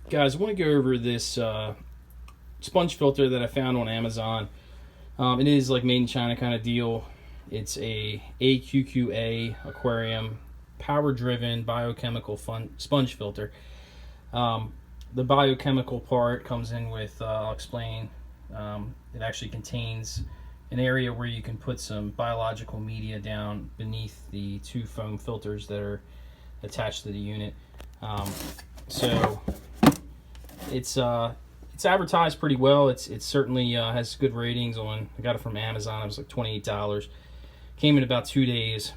Guys, I want to go over this sponge filter that I found on Amazon. It is like made in China kind of deal. It's a AQQA aquarium power-driven biochemical sponge filter. The biochemical part comes in with, I'll explain, it actually contains an area where you can put some biological media down beneath the two foam filters that are attached to the unit. So it's advertised pretty well. It certainly has good ratings on. I got it from Amazon. It was like $28. Came in about 2 days,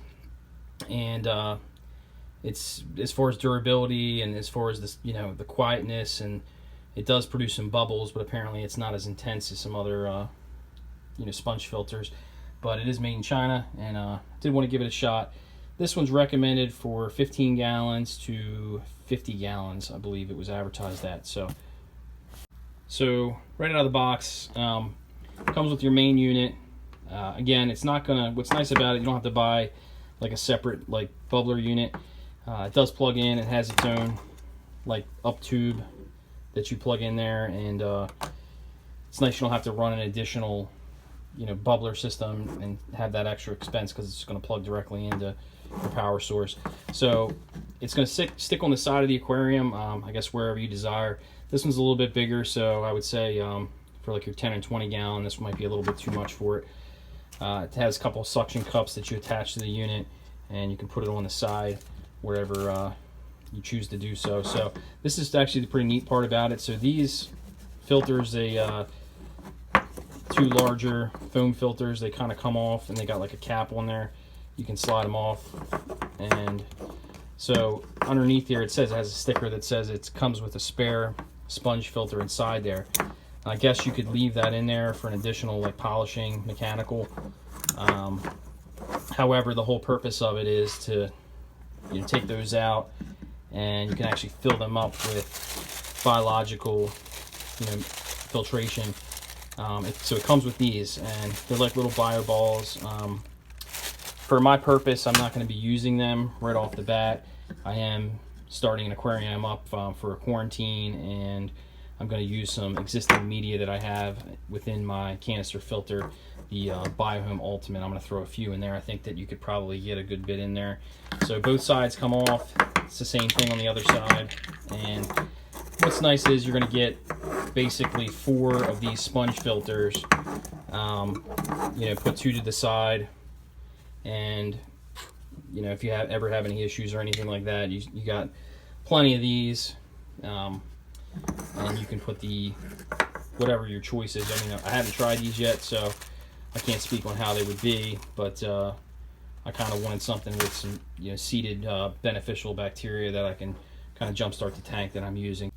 and it's, as far as durability and as far as this, the quietness, and it does produce some bubbles, but apparently it's not as intense as some other sponge filters. But it is made in China, and did want to give it a shot. This one's recommended for 15 gallons to 50 gallons, I believe it was advertised at. So right out of the box, comes with your main unit. Again, it's not gonna. What's nice about it, you don't have to buy like a separate like bubbler unit. It does plug in. It has its own like up tube that you plug in there, and it's nice you don't have to run an additional bubbler system and have that extra expense, because it's going to plug directly into your power source. So it's going to stick on the side of the aquarium, I guess wherever you desire. This one's a little bit bigger, so I would say for like your 10 and 20 gallon, this might be a little bit too much for it. It has a couple of suction cups that you attach to the unit, and you can put it on the side wherever you choose to do so. So this is actually the pretty neat part about it. So these filters, they two larger foam filters, they kind of come off, and they got like a cap on there. You can slide them off, and so underneath here it says, it has a sticker that says it comes with a spare sponge filter inside there. I guess you could leave that in there for an additional like polishing mechanical. However, the whole purpose of it is to take those out, and you can actually fill them up with biological filtration. So it comes with these, and they're like little bio balls. For my purpose, I'm not going to be using them right off the bat. I am starting an aquarium up for a quarantine, and I'm going to use some existing media that I have within my canister filter, the Biohome Ultimate. I'm going to throw a few in there. I think that you could probably get a good bit in there. So both sides come off. It's the same thing on the other side. And what's nice is you're going to get basically 4 of these sponge filters. Put 2 to the side, and if you ever have any issues or anything like that, you got plenty of these, and you can put whatever your choice is. I mean, I haven't tried these yet, so I can't speak on how they would be, but I kind of wanted something with some seeded beneficial bacteria that I can kind of jumpstart the tank that I'm using.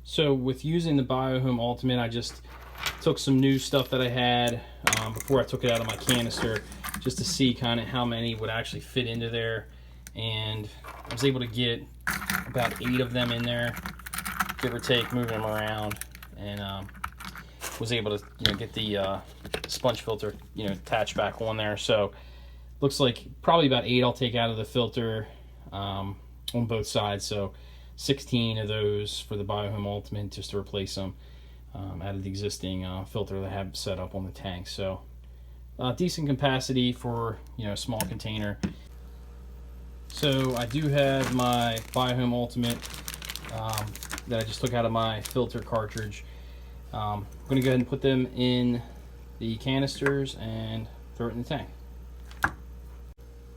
So with using the Biohome Ultimate, I just took some new stuff that I had before I took it out of my canister, just to see kind of how many would actually fit into there, and I was able to get about 8 of them in there, give or take, moving them around, and was able to get the sponge filter attached back on there. So looks like probably about 8 I'll take out of the filter on both sides. So 16 of those for the Biohome Ultimate, just to replace them out of the existing filter that I have set up on the tank. So decent capacity for a small container. So I do have my Biohome Ultimate that I just took out of my filter cartridge. I'm going to go ahead and put them in the canisters and throw it in the tank.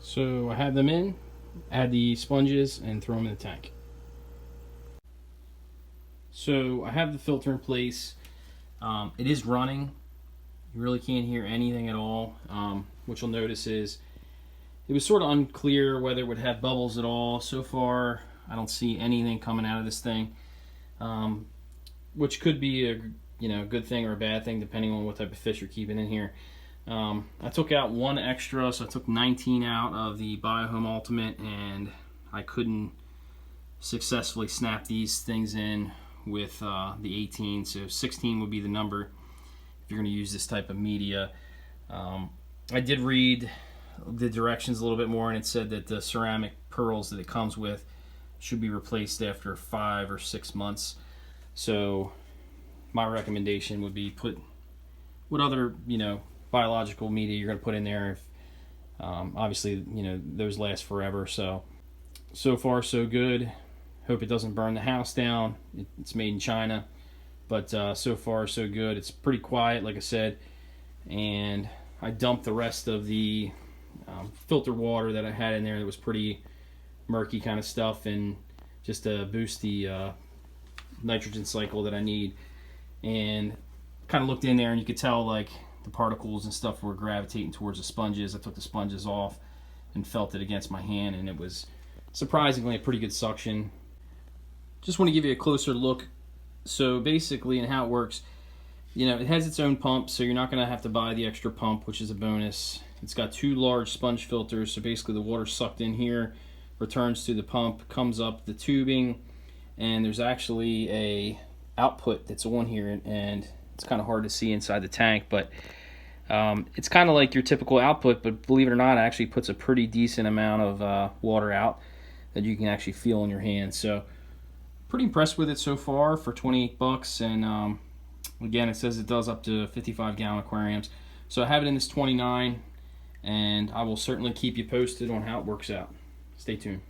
So I have them in, add the sponges, and throw them in the tank. So I have the filter in place. It is running. You really can't hear anything at all. What you'll notice is it was sort of unclear whether it would have bubbles at all. So far, I don't see anything coming out of this thing, which could be a good thing or a bad thing depending on what type of fish you're keeping in here. I took out 1 extra, so I took 19 out of the Biohome Ultimate, and I couldn't successfully snap these things in with the 18, so 16 would be the number if you're going to use this type of media. I did read the directions a little bit more, and it said that the ceramic pearls that it comes with should be replaced after 5 or 6 months. So my recommendation would be put what other, you know, biological media you're going to put in there. If obviously, you know, those last forever. So far so good. Hope it doesn't burn the house down. It's made in China, but so far so good. It's pretty quiet, like I said, and I dumped the rest of the filter water that I had in there that was pretty murky kind of stuff, and just to boost the nitrogen cycle that I need. And kind of looked in there, and you could tell like the particles and stuff were gravitating towards the sponges. I took the sponges off and felt it against my hand, and it was surprisingly a pretty good suction. Just want to give you a closer look. So basically, and how it works, you know, it has its own pump, so you're not going to have to buy the extra pump, which is a bonus. It's got 2 large sponge filters, so basically the water sucked in here returns to the pump, comes up the tubing, and there's actually a output that's on here, and it's kind of hard to see inside the tank, but it's kind of like your typical output, but believe it or not, it actually puts a pretty decent amount of water out that you can actually feel in your hand. So pretty impressed with it so far for $28, and again, it says it does up to 55-gallon aquariums. So I have it in this 29, and I will certainly keep you posted on how it works out. Stay tuned.